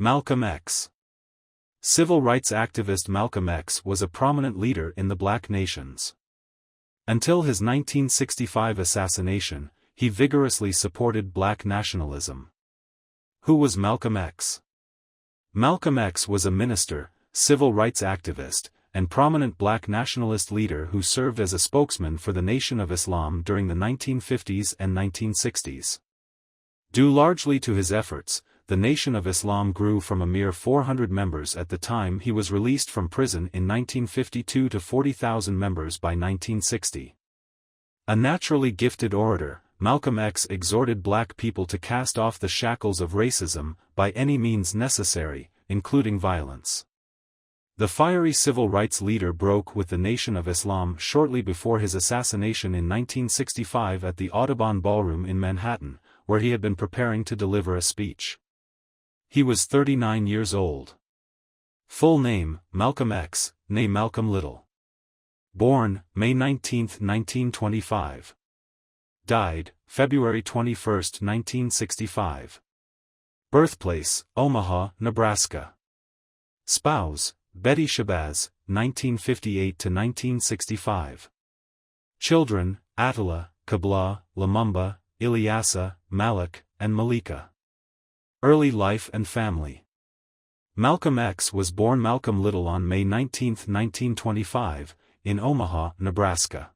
Malcolm X. Civil rights activist Malcolm X was a prominent leader in the Black nations. Until his 1965 assassination, he vigorously supported Black nationalism. Who was Malcolm X? Malcolm X was a minister, civil rights activist, and prominent Black nationalist leader who served as a spokesman for the Nation of Islam during the 1950s and 1960s. Due largely to his efforts, the Nation of Islam grew from a mere 400 members at the time he was released from prison in 1952 to 40,000 members by 1960. A naturally gifted orator, Malcolm X exhorted Black people to cast off the shackles of racism, by any means necessary, including violence. The fiery civil rights leader broke with the Nation of Islam shortly before his assassination in 1965 at the Audubon Ballroom in Manhattan, where he had been preparing to deliver a speech. He was 39 years old. Full name, Malcolm X, née Malcolm Little. Born, May 19, 1925. Died, February 21, 1965. Birthplace, Omaha, Nebraska. Spouse, Betty Shabazz, 1958–1965. Children, Attila, Kabla, Lumumba, Ilyasa, Malik, and Malika. Early life and family. Malcolm X was born Malcolm Little on May 19, 1925, in Omaha, Nebraska.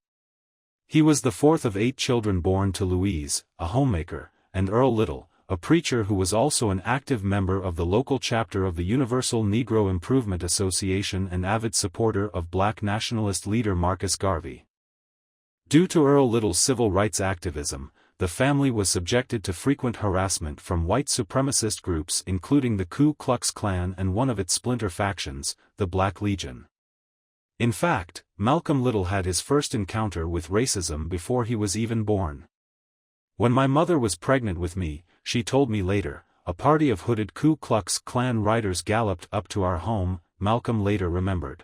He was the fourth of 8 children born to Louise, a homemaker, and Earl Little, a preacher who was also an active member of the local chapter of the Universal Negro Improvement Association and avid supporter of Black nationalist leader Marcus Garvey. Due to Earl Little's civil rights activism, the family was subjected to frequent harassment from white supremacist groups including the Ku Klux Klan and one of its splinter factions, the Black Legion. In fact, Malcolm Little had his first encounter with racism before he was even born. When my mother was pregnant with me, she told me later, a party of hooded Ku Klux Klan riders galloped up to our home, Malcolm later remembered.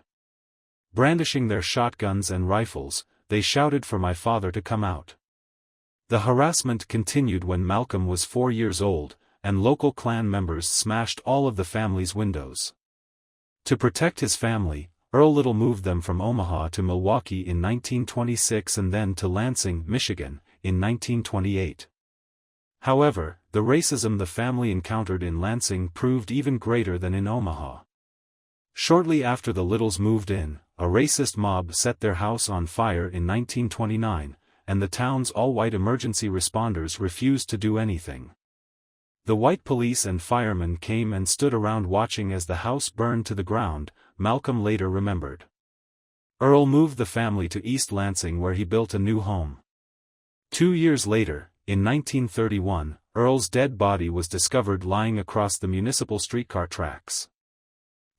Brandishing their shotguns and rifles, they shouted for my father to come out. The harassment continued when Malcolm was 4 years old, and local Klan members smashed all of the family's windows. To protect his family, Earl Little moved them from Omaha to Milwaukee in 1926 and then to Lansing, Michigan, in 1928. However, the racism the family encountered in Lansing proved even greater than in Omaha. Shortly after the Littles moved in, a racist mob set their house on fire in 1929, and the town's all-white emergency responders refused to do anything. The white police and firemen came and stood around watching as the house burned to the ground, Malcolm later remembered. Earl moved the family to East Lansing where he built a new home. 2 years later, in 1931, Earl's dead body was discovered lying across the municipal streetcar tracks.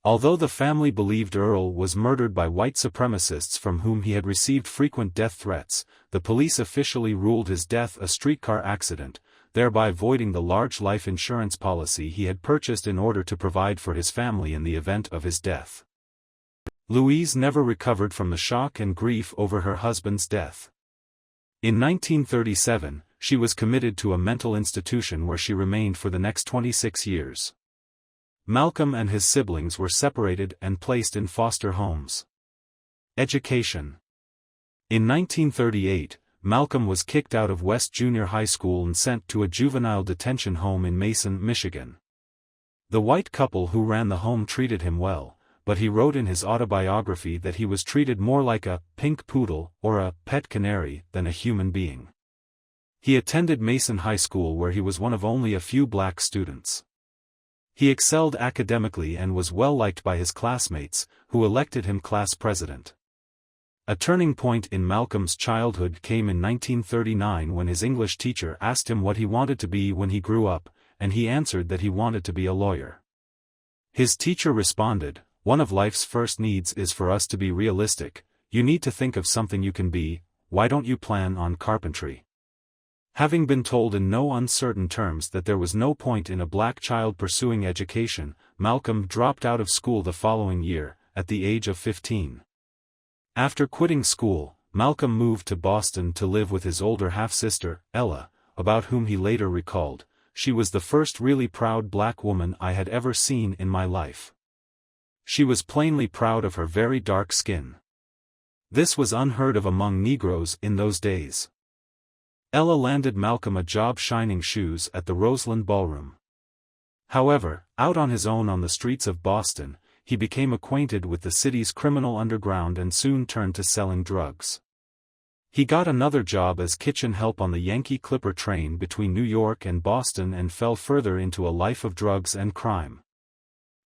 Although the family believed Earl was murdered by white supremacists from whom he had received frequent death threats, the police officially ruled his death a streetcar accident, thereby voiding the large life insurance policy he had purchased in order to provide for his family in the event of his death. Louise never recovered from the shock and grief over her husband's death. In 1937, she was committed to a mental institution where she remained for the next 26 years. Malcolm and his siblings were separated and placed in foster homes. Education. In 1938, Malcolm was kicked out of West Junior High School and sent to a juvenile detention home in Mason, Michigan. The white couple who ran the home treated him well, but he wrote in his autobiography that he was treated more like a pink poodle or a pet canary than a human being. He attended Mason High School where he was one of only a few black students. He excelled academically and was well liked by his classmates, who elected him class president. A turning point in Malcolm's childhood came in 1939 when his English teacher asked him what he wanted to be when he grew up, and he answered that he wanted to be a lawyer. His teacher responded, "One of life's first needs is for us to be realistic. You need to think of something you can be. Why don't you plan on carpentry?" Having been told in no uncertain terms that there was no point in a black child pursuing education, Malcolm dropped out of school the following year, at the age of 15. After quitting school, Malcolm moved to Boston to live with his older half-sister, Ella, about whom he later recalled, she was the first really proud black woman I had ever seen in my life. She was plainly proud of her very dark skin. This was unheard of among Negroes in those days. Ella landed Malcolm a job shining shoes at the Roseland Ballroom. However, out on his own on the streets of Boston, he became acquainted with the city's criminal underground and soon turned to selling drugs. He got another job as kitchen help on the Yankee Clipper train between New York and Boston and fell further into a life of drugs and crime.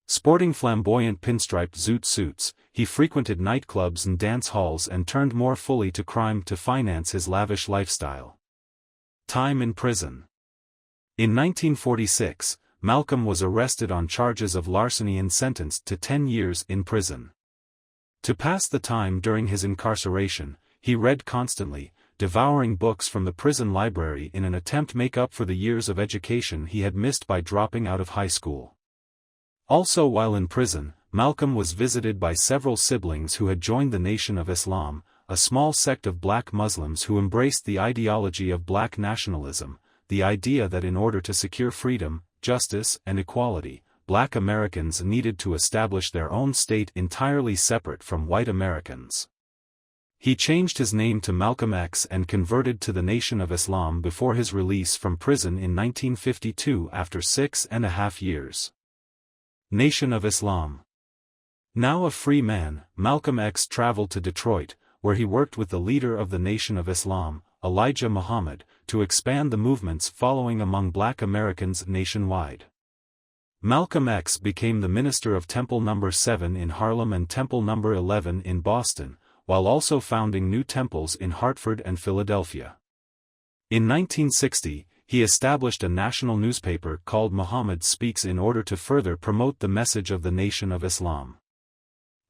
Sporting flamboyant pinstriped zoot suits, he frequented nightclubs and dance halls and turned more fully to crime to finance his lavish lifestyle. Time in prison. In 1946, Malcolm was arrested on charges of larceny and sentenced to 10 years in prison. To pass the time during his incarceration, he read constantly, devouring books from the prison library in an attempt to make up for the years of education he had missed by dropping out of high school. Also while in prison, Malcolm was visited by several siblings who had joined the Nation of Islam, a small sect of black Muslims who embraced the ideology of black nationalism, the idea that in order to secure freedom, justice, and equality, black Americans needed to establish their own state entirely separate from white Americans. He changed his name to Malcolm X and converted to the Nation of Islam before his release from prison in 1952 after 6.5 years. Nation of Islam. Now a free man, Malcolm X traveled to Detroit, where he worked with the leader of the Nation of Islam, Elijah Muhammad, to expand the movement's following among black Americans nationwide. Malcolm X became the minister of Temple No. 7 in Harlem and Temple No. 11 in Boston, while also founding new temples in Hartford and Philadelphia. In 1960, he established a national newspaper called Muhammad Speaks in order to further promote the message of the Nation of Islam.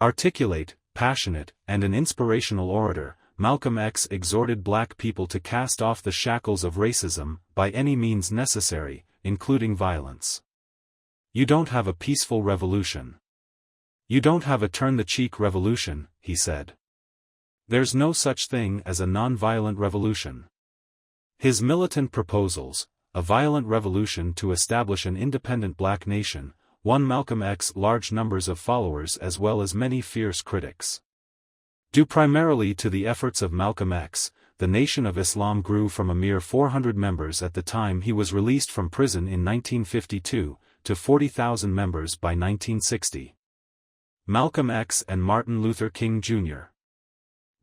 Articulate, passionate, and an inspirational orator, Malcolm X exhorted black people to cast off the shackles of racism, by any means necessary, including violence. You don't have a peaceful revolution. You don't have a turn-the-cheek revolution, he said. There's no such thing as a non-violent revolution. His militant proposals, a violent revolution to establish an independent black nation, won Malcolm X large numbers of followers as well as many fierce critics. Due primarily to the efforts of Malcolm X, the Nation of Islam grew from a mere 400 members at the time he was released from prison in 1952, to 40,000 members by 1960. Malcolm X and Martin Luther King Jr.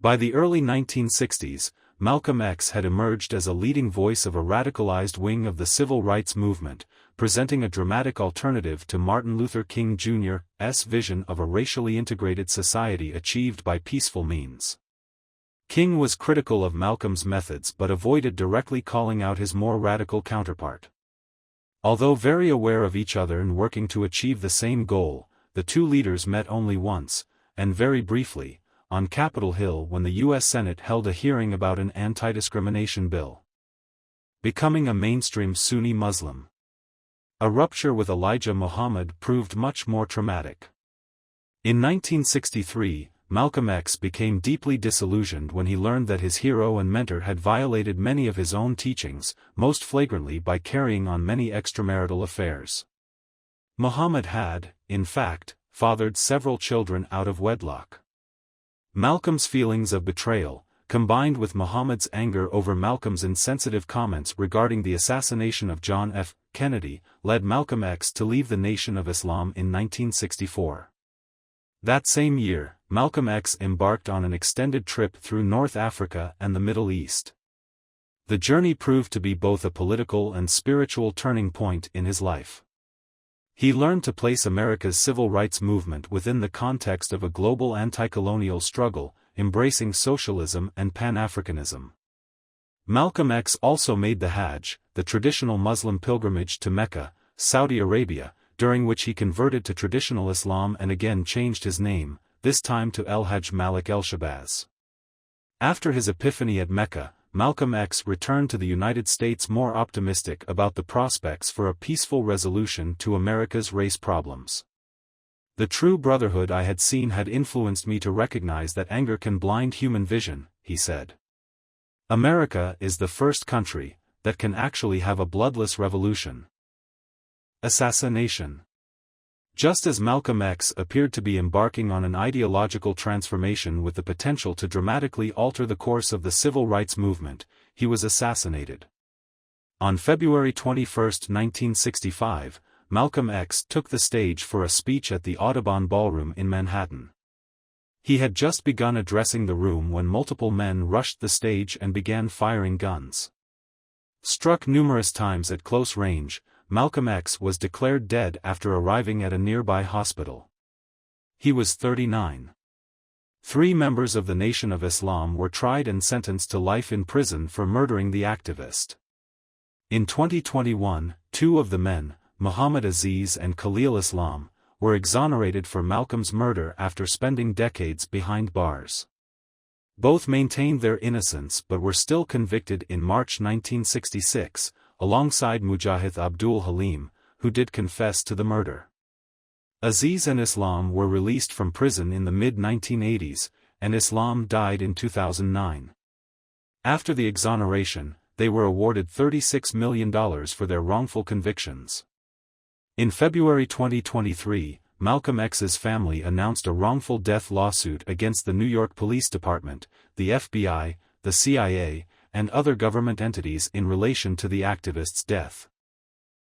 By the early 1960s, Malcolm X had emerged as a leading voice of a radicalized wing of the civil rights movement, presenting a dramatic alternative to Martin Luther King Jr.'s vision of a racially integrated society achieved by peaceful means. King was critical of Malcolm's methods but avoided directly calling out his more radical counterpart. Although very aware of each other and working to achieve the same goal, the two leaders met only once, and very briefly, on Capitol Hill when the U.S. Senate held a hearing about an anti-discrimination bill. Becoming a mainstream Sunni Muslim. A rupture with Elijah Muhammad proved much more traumatic. In 1963, Malcolm X became deeply disillusioned when he learned that his hero and mentor had violated many of his own teachings, most flagrantly by carrying on many extramarital affairs. Muhammad had, in fact, fathered several children out of wedlock. Malcolm's feelings of betrayal, combined with Muhammad's anger over Malcolm's insensitive comments regarding the assassination of John F. Kennedy, led Malcolm X to leave the Nation of Islam in 1964. That same year, Malcolm X embarked on an extended trip through North Africa and the Middle East. The journey proved to be both a political and spiritual turning point in his life. He learned to place America's civil rights movement within the context of a global anti-colonial struggle, embracing socialism and Pan-Africanism. Malcolm X also made the Hajj, the traditional Muslim pilgrimage to Mecca, Saudi Arabia, during which he converted to traditional Islam and again changed his name, this time to El-Hajj Malik El-Shabazz. After his epiphany at Mecca, Malcolm X returned to the United States more optimistic about the prospects for a peaceful resolution to America's race problems. The true brotherhood I had seen had influenced me to recognize that anger can blind human vision, he said. America is the first country that can actually have a bloodless revolution. Assassination. Just as Malcolm X appeared to be embarking on an ideological transformation with the potential to dramatically alter the course of the civil rights movement, he was assassinated. On February 21, 1965, Malcolm X took the stage for a speech at the Audubon Ballroom in Manhattan. He had just begun addressing the room when multiple men rushed the stage and began firing guns. Struck numerous times at close range, Malcolm X was declared dead after arriving at a nearby hospital. He was 39. 3 members of the Nation of Islam were tried and sentenced to life in prison for murdering the activist. In 2021, 2 of the men, Muhammad Aziz and Khalil Islam, were exonerated for Malcolm's murder after spending decades behind bars. Both maintained their innocence but were still convicted in March 1966, alongside Mujahid Abdul Halim, who did confess to the murder. Aziz and Islam were released from prison in the mid-1980s, and Islam died in 2009. After the exoneration, they were awarded $36 million for their wrongful convictions. In February 2023, Malcolm X's family announced a wrongful death lawsuit against the New York Police Department, the FBI, the CIA, and other government entities in relation to the activist's death.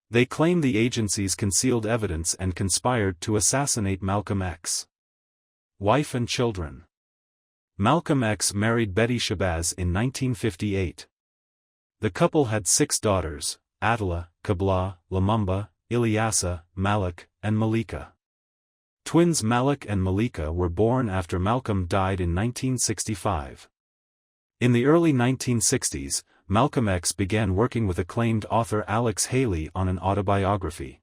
They claim the agencies concealed evidence and conspired to assassinate Malcolm X. Wife and children. Malcolm X married Betty Shabazz in 1958. The couple had 6 daughters, Atala, Kabla, Lumumba, Ilyasa, Malik, and Malika. Twins Malik and Malika were born after Malcolm died in 1965. In the early 1960s, Malcolm X began working with acclaimed author Alex Haley on an autobiography.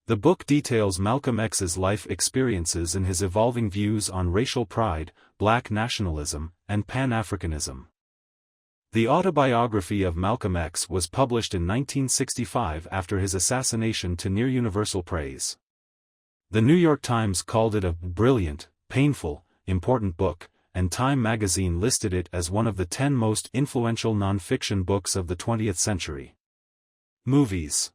The book details Malcolm X's life experiences and his evolving views on racial pride, black nationalism, and Pan-Africanism. The autobiography of Malcolm X was published in 1965 after his assassination to near-universal praise. The New York Times called it a brilliant, painful, important book, and Time magazine listed it as one of the 10 most influential non-fiction books of the 20th century. Movies.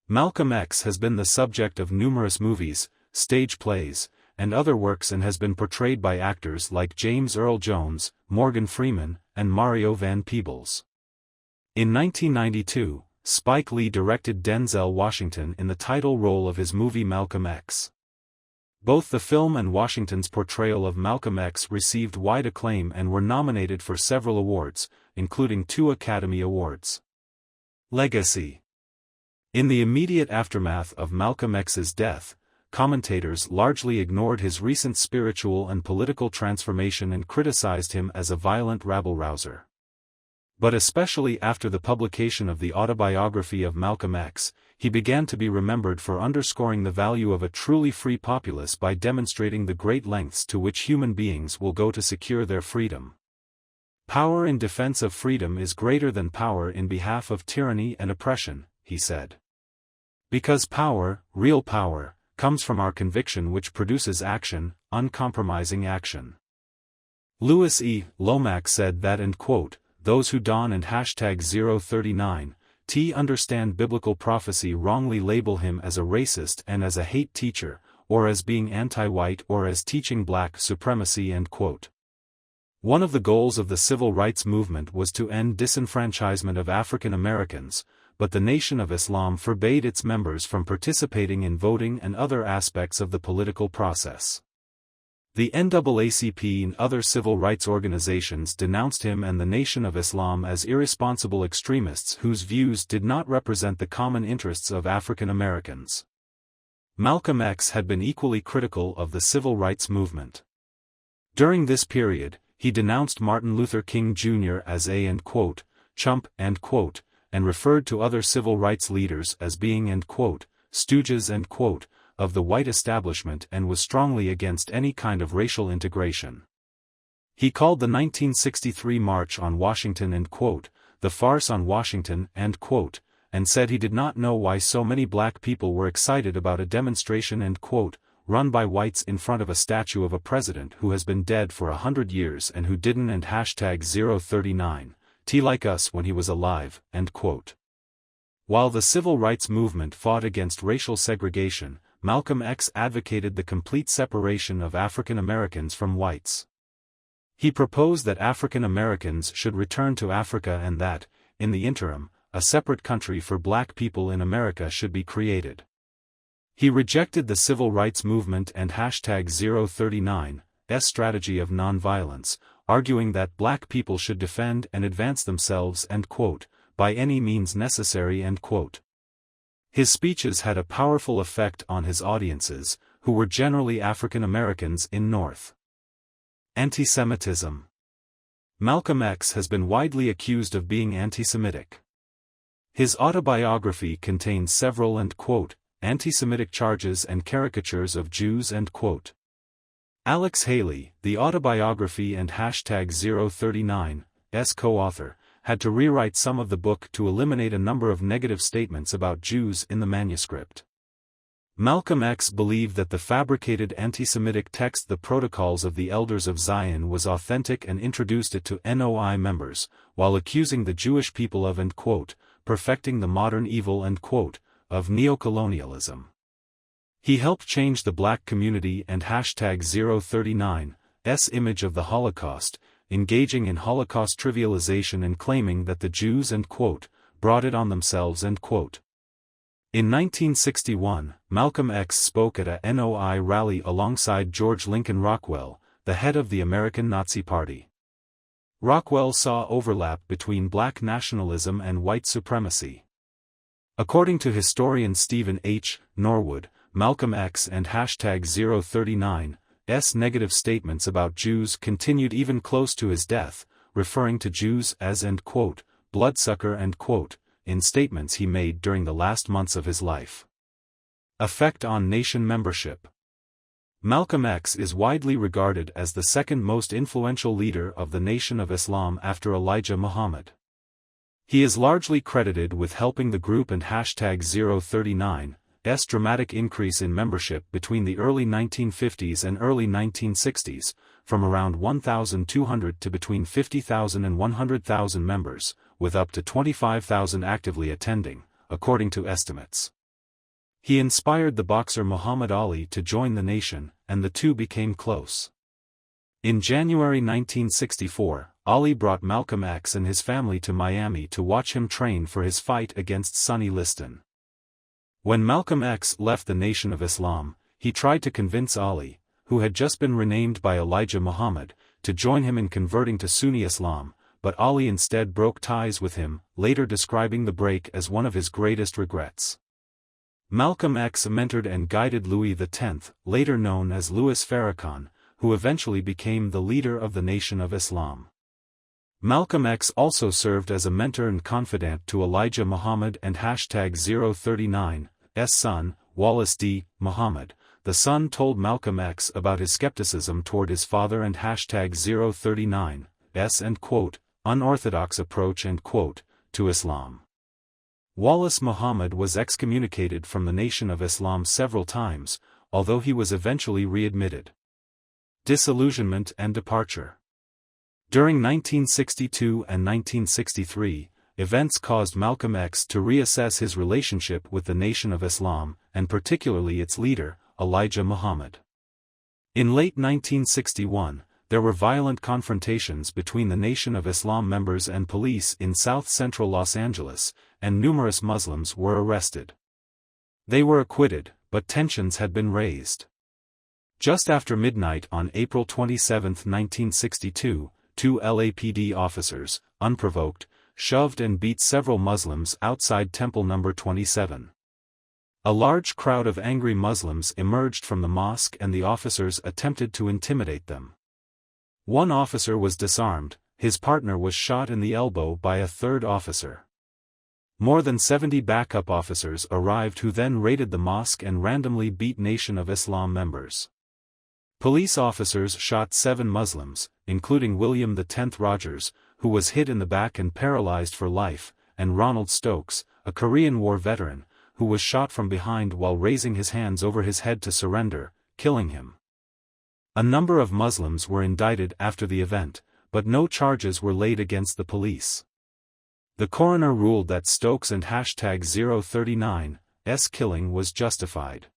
Malcolm X has been the subject of numerous movies, stage plays, and other works and has been portrayed by actors like James Earl Jones, Morgan Freeman, and Mario Van Peebles. In 1992, Spike Lee directed Denzel Washington in the title role of his movie Malcolm X. Both the film and Washington's portrayal of Malcolm X received wide acclaim and were nominated for several awards, including 2 Academy Awards. Legacy. In the immediate aftermath of Malcolm X's death, commentators largely ignored his recent spiritual and political transformation and criticized him as a violent rabble-rouser. But especially after the publication of the autobiography of Malcolm X, he began to be remembered for underscoring the value of a truly free populace by demonstrating the great lengths to which human beings will go to secure their freedom. Power in defense of freedom is greater than power in behalf of tyranny and oppression, he said. Because power, real power, comes from our conviction which produces action, uncompromising action. Louis E. Lomax said that, and quote, "Those who don and #039 understand biblical prophecy wrongly label him as a racist and as a hate teacher, or as being anti-white or as teaching black supremacy." End quote. One of the goals of the civil rights movement was to end disenfranchisement of African Americans, but the Nation of Islam forbade its members from participating in voting and other aspects of the political process. The NAACP and other civil rights organizations denounced him and the Nation of Islam as irresponsible extremists whose views did not represent the common interests of African Americans. Malcolm X had been equally critical of the civil rights movement. During this period, he denounced Martin Luther King Jr. as a end quote, chump end quote, and referred to other civil rights leaders as being end quote, stooges end quote, of the white establishment, and was strongly against any kind of racial integration. He called the 1963 March on Washington end quote, the farce on Washington end quote, and said he did not know why so many black people were excited about a demonstration end quote, run by whites in front of a statue of a president who has been dead for 100 years and who didn't and #039 like us when he was alive, end quote. While the civil rights movement fought against racial segregation, Malcolm X advocated the complete separation of African Americans from whites. He proposed that African Americans should return to Africa and that, in the interim, a separate country for black people in America should be created. He rejected the civil rights movement and #039's strategy of nonviolence, arguing that black people should defend and advance themselves and quote, by any means necessary end quote. His speeches had a powerful effect on his audiences, who were generally African Americans in North. Anti-Semitism. Malcolm X has been widely accused of being anti-Semitic. His autobiography contains several and quote, anti-Semitic charges and caricatures of Jews end quote. Alex Haley, the autobiography and #039's co-author, had to rewrite some of the book to eliminate a number of negative statements about Jews in the manuscript. Malcolm X believed that the fabricated anti-Semitic text The Protocols of the Elders of Zion was authentic and introduced it to NOI members, while accusing the Jewish people of and quote, perfecting the modern evil and quote, of neocolonialism. He helped change the black community and #039's image of the Holocaust, engaging in Holocaust trivialization and claiming that the Jews and quote, brought it on themselves end quote. In 1961, Malcolm X spoke at a NOI rally alongside George Lincoln Rockwell, the head of the American Nazi Party. Rockwell saw overlap between black nationalism and white supremacy. According to historian Stephen H. Norwood, Malcolm X and #039's negative statements about Jews continued even close to his death, referring to Jews as and quote, bloodsucker and quote, in statements he made during the last months of his life. Effect on nation membership. Malcolm X is widely regarded as the second most influential leader of the Nation of Islam after Elijah Muhammad. He is largely credited with helping the group and #039's dramatic increase in membership between the early 1950s and early 1960s, from around 1,200 to between 50,000 and 100,000 members, with up to 25,000 actively attending, according to estimates. He inspired the boxer Muhammad Ali to join the nation, and the two became close. In January 1964, Ali brought Malcolm X and his family to Miami to watch him train for his fight against Sonny Liston. When Malcolm X left the Nation of Islam, he tried to convince Ali, who had just been renamed by Elijah Muhammad, to join him in converting to Sunni Islam, but Ali instead broke ties with him, later describing the break as one of his greatest regrets. Malcolm X mentored and guided Louis X, later known as Louis Farrakhan, who eventually became the leader of the Nation of Islam. Malcolm X also served as a mentor and confidant to Elijah Muhammad and #039's son, Wallace D. Muhammad. The son told Malcolm X about his skepticism toward his father and #039's and quote, unorthodox approach and quote, to Islam. Wallace Muhammad was excommunicated from the Nation of Islam several times, although he was eventually readmitted. Disillusionment and departure. During 1962 and 1963, events caused Malcolm X to reassess his relationship with the Nation of Islam, and particularly its leader, Elijah Muhammad. In late 1961, there were violent confrontations between the Nation of Islam members and police in south-central Los Angeles, and numerous Muslims were arrested. They were acquitted, but tensions had been raised. Just after midnight on April 27, 1962, two LAPD officers, unprovoked, shoved and beat several Muslims outside Temple No. 27. A large crowd of angry Muslims emerged from the mosque and the officers attempted to intimidate them. One officer was disarmed, his partner was shot in the elbow by a third officer. More than 70 backup officers arrived who then raided the mosque and randomly beat Nation of Islam members. Police officers shot 7 Muslims, including William X Rogers, who was hit in the back and paralyzed for life, and Ronald Stokes, a Korean War veteran, who was shot from behind while raising his hands over his head to surrender, killing him. A number of Muslims were indicted after the event, but no charges were laid against the police. The coroner ruled that Stokes and #039's killing was justified.